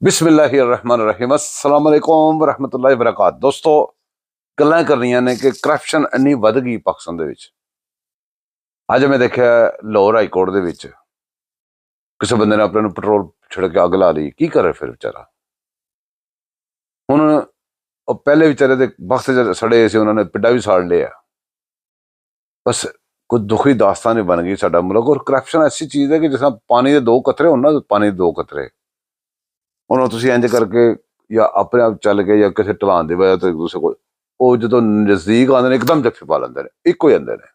बिस्मिल्लाहिर्रहमानिर्रहीम अस्सलाम वालेकुम वरहमतुल्लाहि वबरकात। दोस्तों, ਗੱਲਾਂ ਕਰਨੀਆਂ ਨੇ ਕਿ ਕਰਪਸ਼ਨ ਇੰਨੀ ਵੱਧ ਗਈ ਪਾਕਿਸਤਾਨ ਦੇ ਵਿੱਚ। ਅੱਜ ਮੈਂ ਦੇਖਿਆ ਲਾਹੌਰ ਹਾਈ ਕੋਰਟ ਦੇ ਵਿੱਚ ਕਿਸੇ ਬੰਦੇ ਨੇ ਆਪਣੇ ਨੂੰ ਪੈਟਰੋਲ ਛਿੜਕ ਕੇ ਅੱਗ ਲਾ ਲਈ। ਕੀ ਕਰੇ ਫਿਰ ਵਿਚਾਰਾ? ਹੁਣ ਉਹ ਪਹਿਲੇ ਵਿਚਾਰੇ ਦੇ ਵਕਤ ਜਦ ਸੜੇ ਸੀ, ਉਹਨਾਂ ਨੇ ਪਿੰਡਾਂ ਵੀ ਸਾੜ ਲਿਆ। ਬਸ ਕੋਈ ਦੁਖੀ ਦਾਸਤਾਨ ਹੀ ਬਣ ਗਈ ਸਾਡਾ ਮੁਲਕ। ਔਰ ਕਰਪਸ਼ਨ ਐਸੀ ਚੀਜ਼ ਹੈ ਕਿ ਜਿਸ ਤਰ੍ਹਾਂ ਪਾਣੀ ਦੇ ਦੋ ਕਤਰੇ ਹੋਣ ਨਾ, ਪਾਣੀ ਦੇ ਦੋ ਕਤਰੇ, ਉਹਨੂੰ ਤੁਸੀਂ ਇੰਜ ਕਰਕੇ ਜਾਂ ਆਪਣੇ ਆਪ ਚੱਲ ਕੇ ਜਾਂ ਕਿਸੇ ਢਲਾਨ ਦੀ ਵਜ੍ਹਾ ਤੋਂ ਇੱਕ ਦੂਸਰੇ ਕੋਲ, ਉਹ ਜਦੋਂ ਨਜ਼ਦੀਕ ਆਉਂਦੇ ਨੇ ਇੱਕਦਮ ਜੱਫੀ ਪਾ ਲੈਂਦੇ ਨੇ, ਇੱਕ ਹੋ ਜਾਂਦੇ ਨੇ।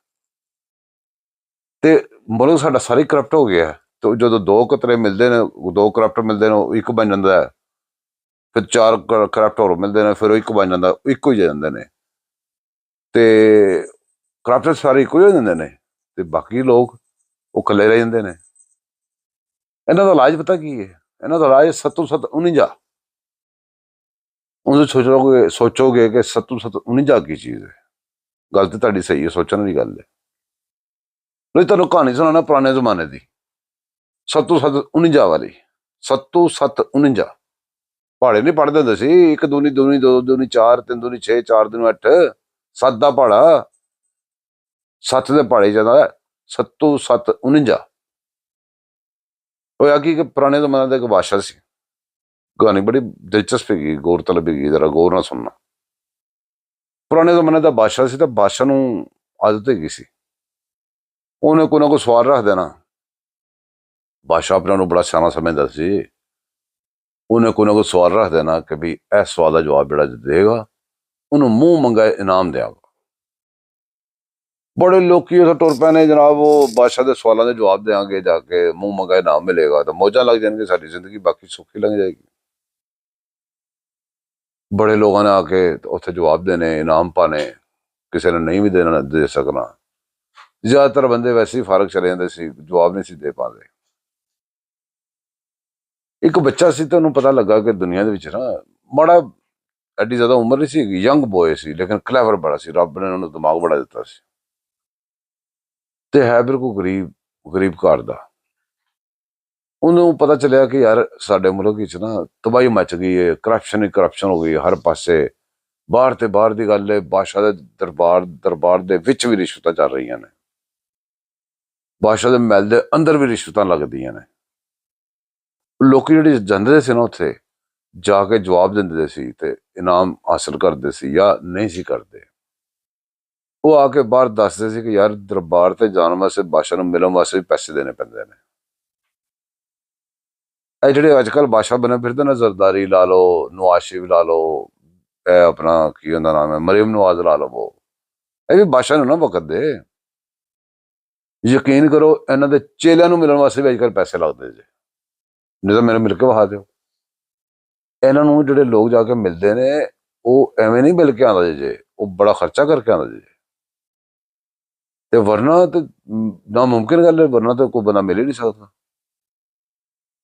ਤੇ ਮੁਲਕ ਸਾਡਾ ਸਾਰਾ ਹੀ ਕਰਪਟ ਹੋ ਗਿਆ। ਤੇ ਜਦੋਂ ਦੋ ਕਤਰੇ ਮਿਲਦੇ ਨੇ, ਦੋ ਕਰਪਟ ਮਿਲਦੇ ਨੇ, ਉਹ ਇੱਕ ਬਣ ਜਾਂਦਾ ਹੈ। ਫਿਰ ਚਾਰ ਕਰਪਟ ਹੋਰ ਮਿਲਦੇ ਨੇ, ਫਿਰ ਉਹ ਇੱਕ ਬਣ ਜਾਂਦਾ, ਇੱਕ ਹੋ ਜਾਂਦੇ ਨੇ। ਤੇ ਕਰਪਟ ਸਾਰੇ ਇੱਕੋ ਹੀ ਹੋ ਜਾਂਦੇ ਨੇ, ਤੇ ਬਾਕੀ ਲੋਕ ਉਹ ਇਕੱਲੇ ਰਹਿ ਜਾਂਦੇ ਨੇ। ਇਹਨਾਂ ਦਾ ਇਲਾਜ ਪਤਾ ਕੀ ਹੈ? ਇਹਨਾਂ ਦਾ ਇਲਾਜ 7-7-49। ਉਹਨੂੰ ਸੋਚੋਗੇ ਕਿ 7-7-49 ਕੀ ਚੀਜ਼ ਹੈ। ਗੱਲ ਤੇ ਤੁਹਾਡੀ ਸਹੀ ਹੈ, ਸੋਚਣ ਵਾਲੀ ਗੱਲ ਹੈ। ਨਹੀਂ, ਤੁਹਾਨੂੰ ਕਹਾਣੀ ਸੁਣਾਉਣਾ ਪੁਰਾਣੇ ਜ਼ਮਾਨੇ ਦੀ, 7-7-49 ਵਾਲੀ। 7-7-49 ਪਹਾੜੇ ਨਹੀਂ ਪੜ੍ਹਦੇ ਹੁੰਦੇ ਸੀ। 1 ਦੂਣੀ 2 ਦੂਣੀ 4, 3 ਦੂਣੀ 6, 4 ਦੂਣੀ 8, 7 ਦਾ ਪਹਾੜਾ, 7 ਦੇ ਪਹਾੜੇ ਜਾਂਦਾ 7-7-49। ਹੋਇਆ ਕੀ ਕਿ ਪੁਰਾਣੇ ਜ਼ਮਾਨੇ ਦਾ ਇੱਕ ਬਾਦਸ਼ਾਹ ਸੀ। ਕਹਾਣੀ ਬੜੀ ਦਿਲਚਸਪ ਹੈਗੀ, ਗੌਰਤਲਬ ਹੈਗੀ, ਜਰਾ ਗੌਰ ਨਾਲ ਸੁਣਨਾ। ਪੁਰਾਣੇ ਜ਼ਮਾਨੇ ਦਾ ਬਾਦਸ਼ਾਹ ਸੀ, ਤਾਂ ਬਾਦਸ਼ਾਹ ਨੂੰ ਆਦਤ ਹੈਗੀ ਸੀ, ਉਹਨੇ ਕੋਈ ਨਾ ਕੋਈ ਸਵਾਲ ਰੱਖ ਦੇਣਾ। ਬਾਦਸ਼ਾਹ ਆਪਣੇ ਨੂੰ ਬੜਾ ਸਿਆਣਾ ਸਮਝਦਾ ਸੀ। ਉਹਨੇ ਕੋਈ ਨਾ ਕੋਈ ਸਵਾਲ ਰੱਖ ਦੇਣਾ ਕਿ ਵੀ ਇਸ ਸਵਾਲ ਦਾ ਜਵਾਬ ਜਿਹੜਾ ਦੇਗਾ ਉਹਨੂੰ ਮੂੰਹ ਮੰਗਾ ਇਨਾਮ ਦਿਆਗਾ। ਬੜੇ ਲੋਕੀ ਉੱਥੇ ਟੁਰ ਪਏ ਨੇ, ਜਨਾਬ ਉਹ ਬਾਦਸ਼ਾਹ ਦੇ ਸਵਾਲਾਂ ਦੇ ਜਵਾਬ ਦੇਾਂਗੇ, ਜਾ ਕੇ ਮੂੰਹ ਮੰਗਾ ਇਨਾਮ ਮਿਲੇਗਾ ਤਾਂ ਮੌਜਾਂ ਲੱਗ ਜਾਣਗੇ, ਸਾਡੀ ਜ਼ਿੰਦਗੀ ਬਾਕੀ ਸੌਖੀ ਲੰਘ ਜਾਏਗੀ। ਬੜੇ ਲੋਕਾਂ ਨੇ ਆ ਕੇ ਉੱਥੇ ਜਵਾਬ ਦੇਣੇ, ਇਨਾਮ ਪਾਣੇ, ਕਿਸੇ ਨੇ ਨਹੀਂ ਵੀ ਦੇ ਸਕਣਾ। ਜ਼ਿਆਦਾਤਰ ਬੰਦੇ ਵੈਸੇ ਹੀ ਫਾਰਗ ਚਲੇ ਜਾਂਦੇ ਸੀ, ਜਵਾਬ ਨਹੀਂ ਸੀ ਦੇ ਪਾਉਂਦੇ। ਇੱਕ ਬੱਚਾ ਸੀ ਤੇ ਉਹਨੂੰ ਪਤਾ ਲੱਗਾ ਕਿ ਦੁਨੀਆ ਦੇ ਵਿੱਚ ਨਾ ਬੜਾ ਐਡੀ ਜ਼ਿਆਦਾ ਉਮਰ ਨਹੀਂ ਸੀ, ਯੰਗ ਬੋਏ ਸੀ, ਲੇਕਿਨ ਕਲੈਵਰ ਬੜਾ ਸੀ। ਰੱਬ ਨੇ ਉਹਨੂੰ ਦਿਮਾਗ ਬੜਾ ਦਿੱਤਾ ਸੀ, ਤੇ ਹੈ ਬਿਲਕੁਲ ਗਰੀਬ ਘਰ ਦਾ। ਉਹਨੂੰ ਪਤਾ ਚੱਲਿਆ ਕਿ ਯਾਰ ਸਾਡੇ ਮੁਲਕ ਵਿੱਚ ਨਾ ਤਬਾਹੀ ਮਚ ਗਈ ਹੈ, ਕਰਪਸ਼ਨ ਹੀ ਕਰਪਸ਼ਨ ਹੋ ਗਈ ਹਰ ਪਾਸੇ। ਬਾਹਰ ਤੇ ਬਾਹਰ ਦੀ ਗੱਲ ਹੈ, ਬਾਦਸ਼ਾਹ ਦੇ ਦਰਬਾਰ ਦੇ ਵਿੱਚ ਵੀ ਰਿਸ਼ਵਤਾਂ ਚੱਲ ਰਹੀਆਂ ਨੇ, ਬਾਦਸ਼ਾਹ ਦੇ ਮਹਿਲ ਦੇ ਅੰਦਰ ਵੀ ਰਿਸ਼ਵਤਾਂ ਲੱਗਦੀਆਂ ਨੇ। ਲੋਕੀ ਜਿਹੜੇ ਜਾਂਦੇ ਸੀ ਨਾ ਉੱਥੇ ਜਾ ਕੇ ਜਵਾਬ ਦਿੰਦੇ ਸੀ ਤੇ ਇਨਾਮ ਹਾਸਲ ਕਰਦੇ ਸੀ ਜਾਂ ਨਹੀਂ ਸੀ ਕਰਦੇ। ਉਹ ਆ ਕੇ ਬਾਹਰ ਦੱਸਦੇ ਸੀ ਕਿ ਯਾਰ ਦਰਬਾਰ ਤੇ ਜਾਣ ਵਾਸਤੇ, ਬਾਦਸ਼ਾਹ ਨੂੰ ਮਿਲਣ ਵਾਸਤੇ ਵੀ ਪੈਸੇ ਦੇਣੇ ਪੈਂਦੇ ਨੇ। ਇਹ ਜਿਹੜੇ ਅੱਜ ਕੱਲ੍ਹ ਬਾਦਸ਼ਾਹ ਬਣੇ ਫਿਰਦੇ ਨੇ, ਜ਼ਰਦਾਰੀ ਲਾ ਲਓ, ਨਵਾਜ਼ ਸ਼ਰੀਫ ਲਾ ਲਓ, ਇਹ ਆਪਣਾ ਕੀ ਉਹਦਾ ਨਾਮ ਹੈ, ਮਰੀਮ ਨਵਾਜ਼ ਲਾ ਲਓ, ਇਹ ਵੀ ਬਾਦਸ਼ਾਹ ਨੂੰ ਨਾ ਵਕਤ ਦੇ। ਯਕੀਨ ਕਰੋ ਇਹਨਾਂ ਦੇ ਚੇਲਿਆਂ ਨੂੰ ਮਿਲਣ ਵਾਸਤੇ ਵੀ ਅੱਜ ਕੱਲ੍ਹ ਪੈਸੇ ਲੱਗਦੇ ਜੇ, ਨਹੀਂ ਤਾਂ ਮੈਨੂੰ ਮਿਲ ਕੇ ਵਿਖਾ ਦਿਓ। ਇਹਨਾਂ ਨੂੰ ਜਿਹੜੇ ਲੋਕ ਜਾ ਕੇ ਮਿਲਦੇ ਨੇ, ਉਹ ਐਵੇਂ ਨਹੀਂ ਮਿਲ ਕੇ ਆਉਂਦਾ ਜੇ, ਉਹ ਬੜਾ ਖਰਚਾ ਕਰਕੇ ਆਉਂਦਾ ਜੇ। ਤੇ ਵਰਨਾ ਤੇ ਨਾਮੁਮਕਿਨ ਗੱਲ ਹੈ, ਵਰਨਾ ਤਾਂ ਕੋਈ ਬੰਦਾ ਮਿਲ ਹੀ ਨਹੀਂ ਸਕਦਾ।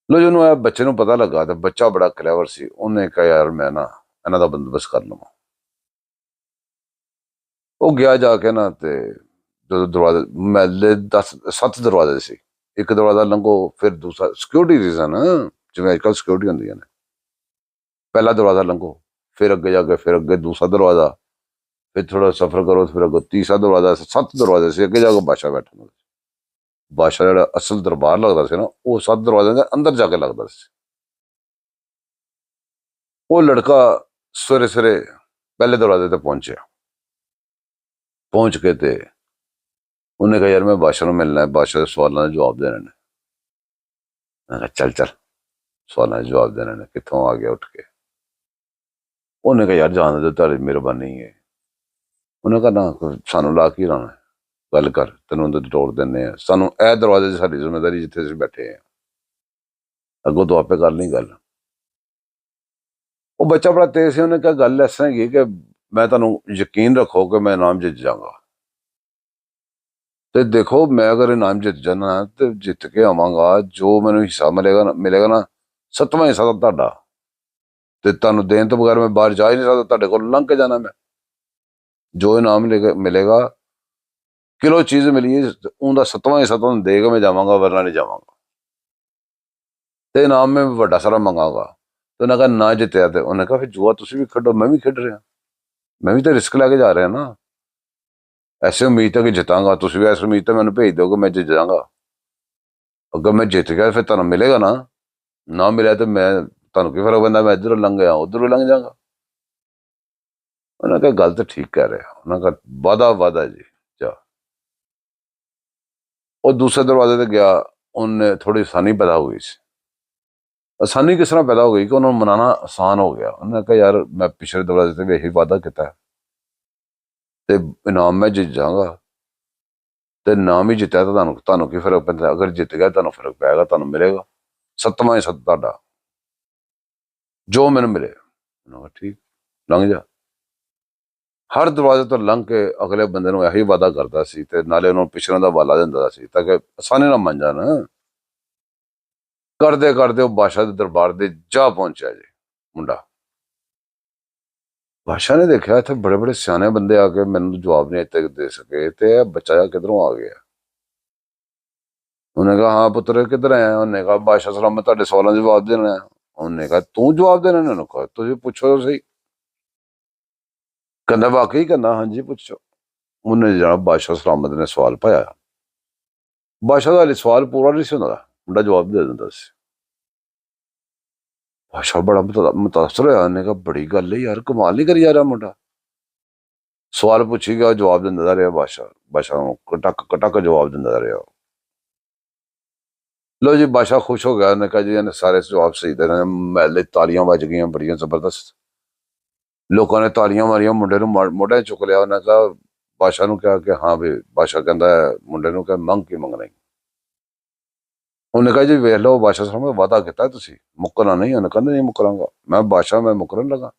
ਲੋ, ਜਿਹਨੂੰ ਇਹ ਬੱਚੇ ਨੂੰ ਪਤਾ ਲੱਗਾ, ਤੇ ਬੱਚਾ ਬੜਾ ਕਲੈਵਰ ਸੀ, ਉਹਨੇ ਕਿਹਾ ਯਾਰ ਮੈਂ ਨਾ ਇਹਨਾਂ ਦਾ ਬੰਦੋਬਸਤ ਕਰ ਲਵਾਂ। ਉਹ ਗਿਆ ਜਾ ਕੇ ਨਾ, ਤੇ ਜਦੋਂ ਦਰਵਾਜ਼ੇ ਮਹੱਲੇ 7 ਦਰਵਾਜ਼ੇ ਸੀ, ਇੱਕ ਦਰਵਾਜ਼ਾ ਲੰਘੋ, ਫਿਰ ਦੂਸਰਾ, ਸਿਕਿਉਰਿਟੀ ਰੀਜ਼ਨ, ਜਿਵੇਂ ਅੱਜ ਕੱਲ੍ਹ ਸਿਕਿਉਰਿਟੀ ਹੁੰਦੀਆਂ ਨੇ, ਪਹਿਲਾ ਦਰਵਾਜ਼ਾ ਲੰਘੋ, ਫਿਰ ਅੱਗੇ ਜਾ ਕੇ ਫਿਰ ਅੱਗੇ ਦੂਸਰਾ ਦਰਵਾਜ਼ਾ, ਫਿਰ ਥੋੜਾ ਸਫ਼ਰ ਕਰੋ, ਫਿਰ ਅੱਗੇ ਤੀਸਰਾ ਦਰਵਾਜ਼ਾ। 7 ਦਰਵਾਜ਼ੇ ਸੀ, ਅੱਗੇ ਜਾ ਕੇ ਬਾਦਸ਼ਾਹ ਬੈਠਾ ਹੁੰਦਾ ਸੀ। ਬਾਦਸ਼ਾਹ ਜਿਹੜਾ ਅਸਲ ਦਰਬਾਰ ਲੱਗਦਾ ਸੀ ਨਾ, ਉਹ 7 ਦਰਵਾਜ਼ਿਆਂ ਦੇ ਅੰਦਰ ਜਾ ਕੇ ਲੱਗਦਾ ਸੀ। ਉਹ ਲੜਕਾ ਸਵੇਰੇ ਸਵੇਰੇ ਪਹਿਲੇ ਦਰਵਾਜ਼ੇ ਤੇ ਪਹੁੰਚਿਆ। ਪਹੁੰਚ ਕੇ ਤੇ ਉਹਨੇ ਕਿਹਾ ਯਾਰ ਮੈਂ ਬਾਦਸ਼ਾਹ ਨੂੰ ਮਿਲਣਾ ਹੈ, ਬਾਦਸ਼ਾਹ ਦੇ ਸਵਾਲਾਂ ਦੇ ਜਵਾਬ ਦੇਣੇ ਨੇ। ਮੈਂ ਕਿਹਾ ਚੱਲ ਸਵਾਲਾਂ ਦੇ ਜਵਾਬ ਦੇਣੇ ਨੇ, ਕਿੱਥੋਂ ਆ ਗਿਆ ਉੱਠ ਕੇ। ਉਹਨੇ ਕਿਹਾ ਯਾਰ ਜਾਣ ਦੇ, ਤੁਹਾਡੀ ਮਿਹਰਬਾਨੀ ਹੈ। ਉਹਨੇ ਕਿਹਾ ਨਾ, ਸਾਨੂੰ ਲਾ ਕੇ ਲਾਉਣਾ, ਗੱਲ ਕਰ, ਤੈਨੂੰ ਅੰਦਰ ਤੋੜ ਦਿੰਦੇ ਆ, ਸਾਨੂੰ ਇਹ ਦਰਵਾਜ਼ੇ 'ਚ ਸਾਡੀ ਜ਼ਿੰਮੇਵਾਰੀ, ਜਿੱਥੇ ਅਸੀਂ ਬੈਠੇ ਆ, ਅੱਗੋਂ ਤੋਂ ਆਪੇ ਕਰ ਲਈ ਗੱਲ। ਉਹ ਬੱਚਾ ਬੜਾ ਤੇਜ਼ ਸੀ, ਉਹਨੇ ਕਿਹਾ ਗੱਲ ਇਸ ਤਰ੍ਹਾਂ ਹੈਗੀ ਕਿ ਮੈਂ ਤੁਹਾਨੂੰ ਯਕੀਨ ਰੱਖੋ ਕਿ ਮੈਂ ਇਨਾਮ ਜਿੱਤ ਜਾਵਾਂਗਾ, ਤੇ ਦੇਖੋ ਮੈਂ ਅਗਰ ਇਨਾਮ ਜਿੱਤ ਜਾਣਾ ਤੇ ਜਿੱਤ ਕੇ ਆਵਾਂਗਾ, ਜੋ ਮੈਨੂੰ ਹਿੱਸਾ ਮਿਲੇਗਾ ਨਾ, 7ਵਾਂ ਹਿੱਸਾ ਤਾਂ ਤੁਹਾਡਾ, ਤੇ ਤੁਹਾਨੂੰ ਦੇਣ ਤੋਂ ਬਗੈਰ ਮੈਂ ਬਾਹਰ ਜਾ ਹੀ ਨਹੀਂ ਸਕਦਾ, ਤੁਹਾਡੇ ਕੋਲ ਲੰਘ ਕੇ ਜਾਣਾ ਮੈਂ। ਜੋ ਇਨਾਮ ਮਿਲੇਗਾ, ਕਿਲੋ ਚੀਜ਼ ਮਿਲੀ ਹੈ, ਉਹਦਾ 7ਵਾਂ ਹਿੱਸਾ ਤੁਹਾਨੂੰ ਦੇ ਕੇ ਮੈਂ ਜਾਵਾਂਗਾ, ਵਰਨਾ ਨਹੀਂ ਜਾਵਾਂਗਾ। ਤੇ ਇਨਾਮ ਮੈਂ ਵੱਡਾ ਸਾਰਾ ਮੰਗਾਂਗਾ। ਤੇ ਉਹਨਾਂ ਕਹਾ ਨਾ ਜਿੱਤਿਆ ਤੇ ਉਹਨੇ ਕਹਾ ਫਿਰ ਜੂਆ ਤੁਸੀਂ ਵੀ ਖੇਡੋ, ਮੈਂ ਵੀ ਖੇਡ ਰਿਹਾ, ਮੈਂ ਵੀ ਤਾਂ ਰਿਸਕ ਲੈ ਕੇ ਜਾ ਰਿਹਾ ਨਾ। ਐਸੇ ਉਮੀਦ ਹੈ ਕਿ ਜਿੱਤਾਂਗਾ, ਤੁਸੀਂ ਵੀ ਐਸੀ ਉਮੀਦ ਤਾਂ ਮੈਨੂੰ ਭੇਜ ਦਿਓ ਕਿ ਮੈਂ ਜਿੱਤ ਜਾਵਾਂਗਾ। ਅਗਰ ਮੈਂ ਜਿੱਤ ਗਿਆ ਫਿਰ ਤੁਹਾਨੂੰ ਮਿਲੇਗਾ ਨਾ, ਨਾ ਮਿਲਿਆ ਤੇ ਮੈਂ ਤੁਹਾਨੂੰ ਕੀ ਫਰਕ ਪੈਂਦਾ, ਮੈਂ ਇੱਧਰੋਂ ਲੰਘ ਗਿਆ ਉੱਧਰੋਂ ਲੰਘ ਜਾਵਾਂਗਾ। ਉਹਨਾਂ ਕਿਹਾ ਗੱਲ ਤਾਂ ਠੀਕ ਕਹਿ ਰਿਹਾ। ਉਹਨਾਂ ਕਹਾ ਵਾਦਾ ਜੀ ਜਾ। ਉਹ ਦੂਸਰੇ ਦਰਵਾਜ਼ੇ ਤੇ ਗਿਆ, ਉਹਨੇ ਥੋੜੀ ਆਸਾਨੀ ਪੈਦਾ ਹੋ ਗਈ ਸੀ। ਆਸਾਨੀ ਕਿਸ ਤਰ੍ਹਾਂ ਪੈਦਾ ਹੋ ਗਈ ਕਿ ਉਹਨਾਂ ਨੂੰ ਮਨਾਉਣਾ ਆਸਾਨ ਹੋ ਗਿਆ। ਉਹਨੇ ਕਿਹਾ ਯਾਰ ਮੈਂ ਪਿਛਲੇ ਦਰਵਾਜ਼ੇ ਤੇ ਵੀ ਇਹੀ ਵਾਅਦਾ ਕੀਤਾ ਤੇ ਇਨਾਮ ਮੈਂ ਜਿੱਤ ਜਾਵਾਂਗਾ, ਤੇ ਨਾਮ ਹੀ ਜਿੱਤਿਆ ਤਾਂ ਤੁਹਾਨੂੰ ਕੀ ਫਰਕ ਪੈਂਦਾ, ਅਗਰ ਜਿੱਤ ਗਿਆ ਤੁਹਾਨੂੰ ਫਰਕ ਪਏਗਾ, ਤੁਹਾਨੂੰ ਮਿਲੇਗਾ 7ਵਾਂ ਹਿੱਸਾ ਤੁਹਾਡਾ, ਜੋ ਮੈਨੂੰ ਮਿਲੇ। ਠੀਕ, ਲੰਘ ਜਾ। ਹਰ ਦਰਵਾਜ਼ੇ ਤੋਂ ਲੰਘ ਕੇ ਅਗਲੇ ਬੰਦੇ ਨੂੰ ਇਹੀ ਵਾਅਦਾ ਕਰਦਾ ਸੀ ਤੇ ਨਾਲੇ ਉਹਨੂੰ ਪਿਛਲੇ ਦਾ ਵਾਲਾ ਦਿੰਦਾ ਸੀ ਤਾਂ ਕਿ ਆਸਾਨੀ ਨਾਲ ਮੰਨ ਜਾਣ। ਕਰਦੇ ਕਰਦੇ ਉਹ ਬਾਦਸ਼ਾਹ ਦੇ ਦਰਬਾਰ ਦੇ ਜਾ ਪਹੁੰਚਿਆ ਜੀ ਮੁੰਡਾ। ਬਾਦਸ਼ਾਹ ਨੇ ਦੇਖਿਆ ਇੱਥੇ ਬੜੇ ਬੜੇ ਸਿਆਣੇ ਬੰਦੇ ਆ ਕੇ ਮੈਨੂੰ ਜਵਾਬ ਨਹੀਂ ਇੱਥੇ ਦੇ ਸਕੇ, ਤੇ ਇਹ ਬੱਚਾ ਕਿੱਧਰੋਂ ਆ ਗਿਆ। ਉਹਨੇ ਕਹਾ ਹਾਂ ਪੁੱਤਰ ਕਿੱਧਰ ਆਇਆ। ਉਹਨੇ ਕਹਾ ਬਾਦਸ਼ਾਹ ਸਲਾਮਤ ਤੁਹਾਡੇ ਸਵਾਲਾਂ ਦੇ ਜਵਾਬ ਦੇਣਾ। ਉਹਨੇ ਕਹਾ ਤੂੰ ਜਵਾਬ ਦੇਣਾ। ਉਹਨੇ ਕਹਾ ਤੁਸੀਂ ਪੁੱਛੋ ਸਹੀ। ਕਹਿੰਦਾ ਵਾਕਈ? ਕਹਿੰਦਾ ਹਾਂਜੀ ਪੁੱਛੋ। ਉਹਨੇ ਜਨਾਬ ਬਾਦਸ਼ਾਹ ਸਲਾਮਤ ਨੇ ਸਵਾਲ ਪਾਇਆ। ਬਾਦਸ਼ਾਹ ਦਾ ਸਵਾਲ ਪੂਰਾ ਨਹੀਂ ਸੀ ਹੁੰਦਾ, ਮੁੰਡਾ ਜਵਾਬ ਦੇ ਦਿੰਦਾ ਸੀ। ਬਾਦਸ਼ਾਹ ਬੜਾ ਮੁਤਾਸਰ ਹੋਇਆ। ਉਹਨੇ ਕਹਾ ਬੜੀ ਗੱਲ ਹੈ ਯਾਰ, ਕਮਾਲ ਨਹੀਂ ਕਰੀ ਜਾ ਰਿਹਾ ਮੁੰਡਾ। ਸਵਾਲ ਪੁੱਛੀ ਗਿਆ, ਜਵਾਬ ਦਿੰਦਾ ਰਿਹਾ ਬਾਦਸ਼ਾਹ ਨੂੰ ਕਟਕ ਕਟਕ ਜਵਾਬ ਦਿੰਦਾ ਰਿਹਾ। ਲੋ ਜੀ ਬਾਦਸ਼ਾਹ ਖੁਸ਼ ਹੋ ਗਿਆ। ਉਹਨੇ ਕਹਾ ਜੀ ਇਹਨੇ ਸਾਰੇ ਜਵਾਬ ਸਹੀ ਦੇ ਰਹੇ। ਮਹਿਲੇ ਤਾਲੀਆਂ ਵੱਜ ਗਈਆਂ ਬੜੀਆਂ ਜ਼ਬਰਦਸਤ। ਲੋਕਾਂ ਨੇ ਤਾਲੀਆਂ ਮਾਰੀਆਂ, ਮੁੰਡੇ ਨੂੰ ਮੋਢੇ ਚੁੱਕ ਲਿਆ। ਉਹਨੇ ਕਹਾ ਬਾਦਸ਼ਾਹ ਨੂੰ ਕਿਹਾ ਕਿ ਹਾਂ ਵੀ, ਬਾਦਸ਼ਾਹ ਕਹਿੰਦਾ ਮੁੰਡੇ ਨੂੰ ਕਿ ਮੰਗ ਕੀ ਮੰਗਣਾ। ਉਹਨੇ ਕਹਾ ਜੀ ਵੇਖ ਲਓ ਬਾਦਸ਼ਾਹ ਸਾਹਮਣੇ ਵਾਅਦਾ ਕੀਤਾ ਤੁਸੀਂ, ਮੁੱਕਰਨਾ ਨਹੀਂ। ਉਹਨੇ ਕਹਿੰਦਾ ਨਹੀਂ ਮੁੱਕਰਾਂਗਾ ਮੈਂ ਬਾਦਸ਼ਾਹ, ਮੈਂ ਮੁੱਕਰਨ ਲੱਗਾ।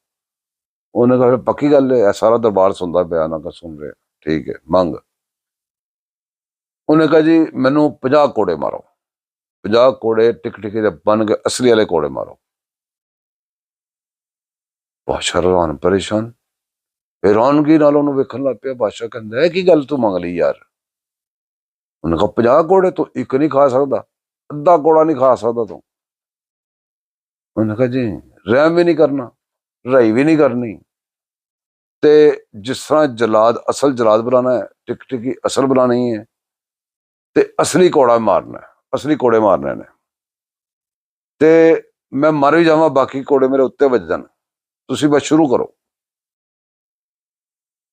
ਉਹਨੇ ਕਹਾ ਪੱਕੀ ਗੱਲ ਹੈ? ਸਾਰਾ ਦਰਬਾਰ ਸੁਣਦਾ ਪਿਆ ਨਾ, ਕਹਾ ਸੁਣ ਰਿਹਾ। ਠੀਕ ਹੈ ਮੰਗ। ਉਹਨੇ ਕਹਾ ਜੀ ਮੈਨੂੰ 50 ਕੋੜੇ ਮਾਰੋ, 50 ਕੋੜੇ ਟਿਕ ਟਿਕੀ ਦੇ ਬਣ ਕੇ ਅਸਲੀ ਵਾਲੇ ਕੋੜੇ ਮਾਰੋ। ਬਾਦਸ਼ਾਹ ਹੈਰਾਨ ਪਰੇਸ਼ਾਨ, ਹੈਰਾਨਗੀ ਨਾਲ ਉਹਨੂੰ ਵੇਖਣ ਲੱਗ ਪਿਆ। ਬਾਦਸ਼ਾਹ ਕਹਿੰਦਾ ਇਹ ਕੀ ਗੱਲ ਤੂੰ ਮੰਗ ਲਈ ਯਾਰ? ਉਹਨੇ ਕਹਾ 50 ਕੋੜੇ ਤੂੰ ਇੱਕ ਨਹੀਂ ਖਾ ਸਕਦਾ, ਅੱਧਾ ਕੋੜਾ ਨਹੀਂ ਖਾ ਸਕਦਾ ਤੂੰ? ਉਹਨੇ ਕਹਾ ਜੀ ਰਹਿਮ ਵੀ ਨਹੀਂ ਕਰਨਾ, ਰਹੀ ਵੀ ਨਹੀਂ ਕਰਨੀ, ਤੇ ਜਿਸ ਤਰ੍ਹਾਂ ਜਲਾਦ ਅਸਲ ਜਲਾਦ ਬਣਾਉਣਾ ਹੈ, ਟਿਕ ਟਿਕੀ ਅਸਲ ਬਣਾਉਣੀ ਹੈ, ਤੇ ਅਸਲੀ ਕੋੜਾ ਮਾਰਨਾ, ਅਸਲੀ ਕੋੜੇ ਮਾਰਨੇ ਨੇ, ਤੇ ਮੈਂ ਮਰ ਵੀ ਜਾਵਾਂ ਬਾਕੀ ਕੋੜੇ ਮੇਰੇ ਉੱਤੇ ਵੱਜ ਜਾਣ, ਤੁਸੀਂ ਬਸ ਸ਼ੁਰੂ ਕਰੋ।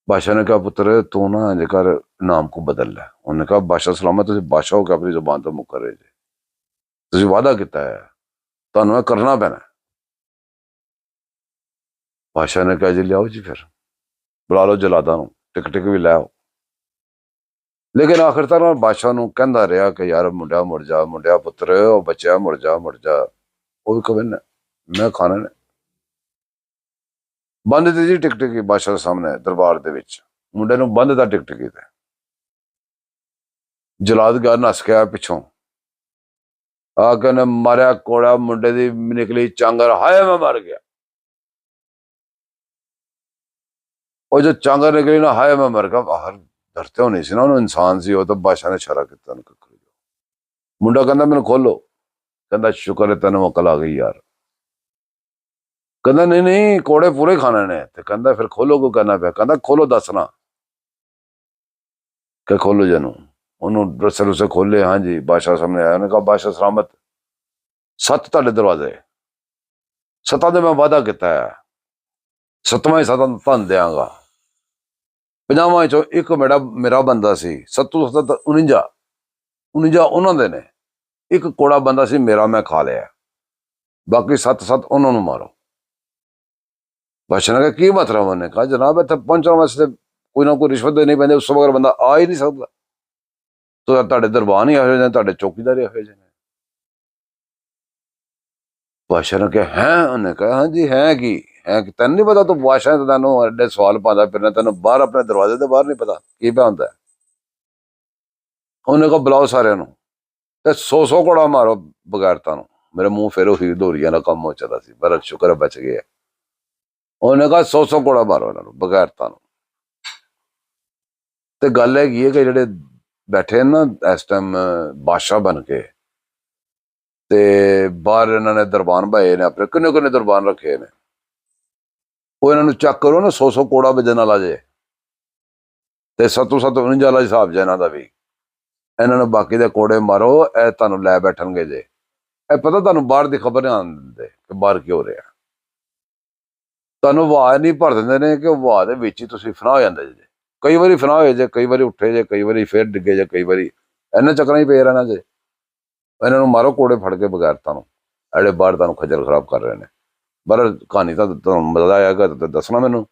ਬਾਦਸ਼ਾਹ ਨੇ ਕਹਾ ਪੁੱਤਰ ਤੂੰ ਨਾ ਇੰਜ ਕਰ, ਨਾਮ ਕੋ ਬਦਲ ਲੈ। ਉਹਨੇ ਕਹਾ ਬਾਦਸ਼ਾਹ ਸਲਾਮਤ ਤੁਸੀਂ ਬਾਦਸ਼ਾਹ ਹੋ ਕੇ ਆਪਣੀ ਜ਼ੁਬਾਨ ਤੋਂ ਮੁੱਕਰ ਰਹੇ ਜੇ, ਤੁਸੀਂ ਵਾਅਦਾ ਕੀਤਾ ਹੈ, ਤੁਹਾਨੂੰ ਇਹ ਕਰਨਾ ਪੈਣਾ। ਬਾਦਸ਼ਾਹ ਨੇ ਕਹਾ ਜੀ ਲਿਆਓ ਜੀ, ਫਿਰ ਬੁਲਾ ਲਓ ਜਲਾਦਾਂ ਨੂੰ, ਟਿਕ ਟਿਕ ਵੀ ਲੈ ਆਓ। ਲੇਕਿਨ ਆਖਿਰ ਤੱਕ ਬਾਦਸ਼ਾਹ ਨੂੰ ਕਹਿੰਦਾ ਰਿਹਾ ਕਿ ਯਾਰ ਮੁੰਡਿਆ ਮੁੜ ਜਾ, ਮੁੰਡਿਆ ਪੁੱਤਰ ਉਹ ਬੱਚਿਆ ਮੁੜ ਜਾ ਮੁੜ ਜਾ। ਉਹ ਵੀ ਕਹੇ ਮੈਂ ਖਾਣੇ ਨੇ। ਬੰਦ ਤੇ ਜੀ ਟਿਕ ਟਿਕੀ ਬਾਦਸ਼ਾਹ ਦੇ ਸਾਹਮਣੇ ਦਰਬਾਰ ਦੇ ਵਿੱਚ, ਮੁੰਡੇ ਨੂੰ ਬੰਦ ਦਾ ਟਿਕ ਟਿਕੀ ਤੇ। ਜਲਾਦ ਗਿਆ ਨੱਸ ਕੇ ਆਇਆ ਪਿੱਛੋਂ, ਆ ਕੇ ਨੇ ਮਾਰਿਆ ਕੋੜਾ, ਮੁੰਡੇ ਦੀ ਨਿਕਲੀ ਚਾਂਗਰ, ਹਾਏ ਮੈਂ ਮਰ ਗਿਆ। ਉਹ ਜੋ ਚਾਂਗਰ ਨਿਕਲੀ ਨਾ, ਹਾਏ ਮੈਂ ਮਰ ਗਿਆ, ਬਾਹਰ ਡਰਤੇ ਹੋਣੀ ਸੀ ਨਾ, ਉਹਨੂੰ ਇਨਸਾਨ ਸੀ ਉਹ। ਤਾਂ ਬਾਦਸ਼ਾਹ ਨੇ ਇਸ਼ਾਰਾ ਕੀਤਾ ਉਹਨੂੰ। ਮੁੰਡਾ ਕਹਿੰਦਾ ਮੈਨੂੰ ਖੋਲੋ। ਕਹਿੰਦਾ ਸ਼ੁਕਰ ਹੈ ਤੈਨੂੰ ਅਕਲ ਆ ਗਈ ਯਾਰ। ਕਹਿੰਦਾ ਨਹੀਂ ਨਹੀਂ ਕੋੜੇ ਪੂਰੇ ਖਾਣੇ ਨੇ। ਤੇ ਕਹਿੰਦਾ ਫਿਰ ਖੋਲੋ ਕੋ ਕਰਨਾ ਪਿਆ। ਕਹਿੰਦਾ ਖੋਲੋ ਦੱਸਣਾ ਕਿ ਖੋਲੋ ਜਨੂੰ। ਉਹਨੂੰ ਰਸੇ ਰੁਸੇ ਖੋਲੇ। ਹਾਂਜੀ ਬਾਦਸ਼ਾਹ ਸਾਹਮਣੇ ਆਇਆ। ਉਹਨੇ ਕਹਾ ਬਾਦਸ਼ਾਹ ਸਲਾਮਤ 7 ਤੁਹਾਡੇ ਦਰਵਾਜ਼ੇ, 7 ਦੇ ਮੈਂ ਵਾਅਦਾ ਕੀਤਾ ਹੈ, 7ਵਾਂ ਹਿੱਸਾ ਤੁਹਾਨੂੰ ਦਿਆਂਗਾ। 50ਵਾਂ ਚੋਂ ਇੱਕ ਮੇਰਾ ਬੰਦਾ ਸੀ, 7 49 ਉਹਨਾਂ ਦੇ ਨੇ, ਇੱਕ ਕੋੜਾ ਬੰਦਾ ਸੀ ਮੇਰਾ, ਮੈਂ ਖਾ ਲਿਆ, ਬਾਕੀ 7 ਉਹਨਾਂ ਨੂੰ ਮਾਰੋ। ਬਾਦਸ਼ਾਹ ਨੇ ਕਿਹਾ ਕੀ ਮਤਲਬ? ਉਹਨੇ ਕਹਾ ਜਨਾਬ ਇੱਥੇ ਪਹੁੰਚਣ ਵਾਸਤੇ ਕੋਈ ਨਾ ਕੋਈ ਰਿਸ਼ਵਤ ਦੇਣੀ ਪੈਂਦੀ, ਉਸ ਤੋਂ ਬਗੈਰ ਬੰਦਾ ਆ ਹੀ ਨਹੀਂ ਸਕਦਾ। ਤੁਹਾਡੇ ਦਰਬਾਨ ਹੀ ਇਹੋ ਜਿਹੇ ਨੇ, ਤੁਹਾਡੇ ਚੌਕੀਦਾਰ ਇਹੋ ਜਿਹੇ ਨੇ। ਬਾਦਸ਼ਾਹ ਨੇ ਕਿਹਾ ਹੈ? ਉਹਨੇ ਕਿਹਾ ਹਾਂਜੀ ਹੈ ਕੀ ਹੈ ਕਿ ਤੈਨੂੰ ਨਹੀਂ ਪਤਾ? ਤੂੰ ਬਾਦਸ਼ਾਹ ਤੈਨੂੰ ਐਡੇ ਸਵਾਲ ਪਾਉਂਦਾ ਫਿਰਨਾ, ਤੈਨੂੰ ਬਾਹਰ ਆਪਣੇ ਦਰਵਾਜ਼ੇ ਦੇ ਬਾਹਰ ਨਹੀਂ ਪਤਾ ਕੀ ਪਿਆ ਹੁੰਦਾ? ਉਹਨੇ ਕਹਾ ਬੁਲਾਓ ਸਾਰਿਆਂ ਨੂੰ ਤੇ 100 ਕੋੜਾ ਮਾਰੋ ਬਗੈਰਤਾਂ ਨੂੰ। ਮੇਰੇ ਮੂੰਹ ਫਿਰ ਉਹੀ ਦੋਰੀਆਂ ਦਾ ਕੰਮ ਹੋ ਚੱਲਦਾ ਸੀ, ਪਰ ਸ਼ੁਕਰ ਬਚ ਗਿਆ। ਉਹਨੇ ਕਹਾ 100 ਕੋੜਾ ਮਾਰੋ ਇਹਨਾਂ ਨੂੰ ਬਗੈਰਤਾਂ ਨੂੰ। ਤੇ ਗੱਲ ਹੈਗੀ ਹੈ ਕਿ ਜਿਹੜੇ ਬੈਠੇ ਨਾ ਇਸ ਟਾਈਮ ਬਾਦਸ਼ਾਹ ਬਣ ਕੇ, ਤੇ ਬਾਹਰ ਇਹਨਾਂ ਨੇ ਦਰਬਾਨ ਭਾਏ ਨੇ ਆਪਣੇ, ਕਿੰਨੇ ਕਿੰਨੇ ਦਰਬਾਨ ਰੱਖੇ ਨੇ। ਉਹ ਇਹਨਾਂ ਨੂੰ ਚੱਕ ਕਰੋ ਨਾ 100 ਕੋੜਾ ਵਜਨ ਵਾਲਾ ਜੇ, ਤੇ 749 ਵਾਲਾ ਹਿਸਾਬ ਜੇ ਇਹਨਾਂ ਦਾ ਵੀ। ਇਹਨਾਂ ਨੂੰ ਬਾਕੀ ਦੇ ਕੋੜੇ ਮਾਰੋ, ਇਹ ਤੁਹਾਨੂੰ ਲੈ ਬੈਠਣਗੇ ਜੇ। ਇਹ ਪਤਾ ਤੁਹਾਨੂੰ ਬਾਹਰ ਦੀ ਖਬਰ ਨਹੀਂ ਆਉਣ ਦਿੰਦੇ ਕਿ ਬਾਹਰ ਕੀ ਹੋ ਰਿਹਾ। ਤੁਹਾਨੂੰ ਆਵਾਜ਼ ਨਹੀਂ ਭਰ ਦਿੰਦੇ ਨੇ ਕਿ ਆਵਾਜ਼ ਦੇ ਵਿੱਚ ਹੀ ਤੁਸੀਂ ਫਨਾਹ ਹੋ ਜਾਂਦੇ ਜੇ। ਕਈ ਵਾਰੀ ਫਨਾਹ ਹੋਏ ਜੇ, ਕਈ ਵਾਰੀ ਉੱਠੇ ਜੇ, ਕਈ ਵਾਰੀ ਫੇਰ ਡਿੱਗੇ ਜੇ, ਕਈ ਵਾਰੀ ਇਹਨਾਂ ਚੱਕਰਾਂ ਹੀ ਪਏ ਰਹਿਣਾ ਜੇ। ਇਹਨਾਂ ਨੂੰ ਮਾਰੋ ਕੋੜੇ ਫੜ ਕੇ ਬਗੈਰ ਤੁਹਾਨੂੰ, ਜਿਹੜੇ ਬਾਹਰ ਤੁਹਾਨੂੰ ਖੱਜਲ ਖਰਾਬ ਕਰ ਰਹੇ ਨੇ। ਪਰ ਕਹਾਣੀ ਤਾਂ ਤੁਹਾਨੂੰ ਮਜ਼ਾ ਆਏਗਾ ਤਾਂ ਦੱਸਣਾ, ਮੈਨੂੰ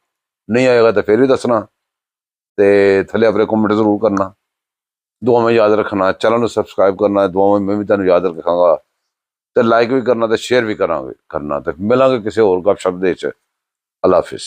ਨਹੀਂ ਆਏਗਾ ਤਾਂ ਫਿਰ ਵੀ ਦੱਸਣਾ। ਤੇ ਥੱਲੇ ਆਪਣੇ ਕਮੈਂਟ ਜ਼ਰੂਰ ਕਰਨਾ। ਦੁਆਵਾਂ ਯਾਦ ਰੱਖਣਾ, ਚੈਨਲ ਨੂੰ ਸਬਸਕ੍ਰਾਈਬ ਕਰਨਾ, ਦੁਆਵਾਂ ਮੈਂ ਵੀ ਤੁਹਾਨੂੰ ਯਾਦ ਰੱਖਾਂਗਾ। ਤੇ ਲਾਈਕ ਵੀ ਕਰਨਾ ਤੇ ਸ਼ੇਅਰ ਵੀ ਕਰਨਾ। ਤੇ ਮਿਲਾਂਗੇ ਕਿਸੇ ਹੋਰ ਗੱਪਸ਼ਪ ਦੇ ਵਿੱਚ। ਅੱਲਾ ਹਾਫਿਜ਼।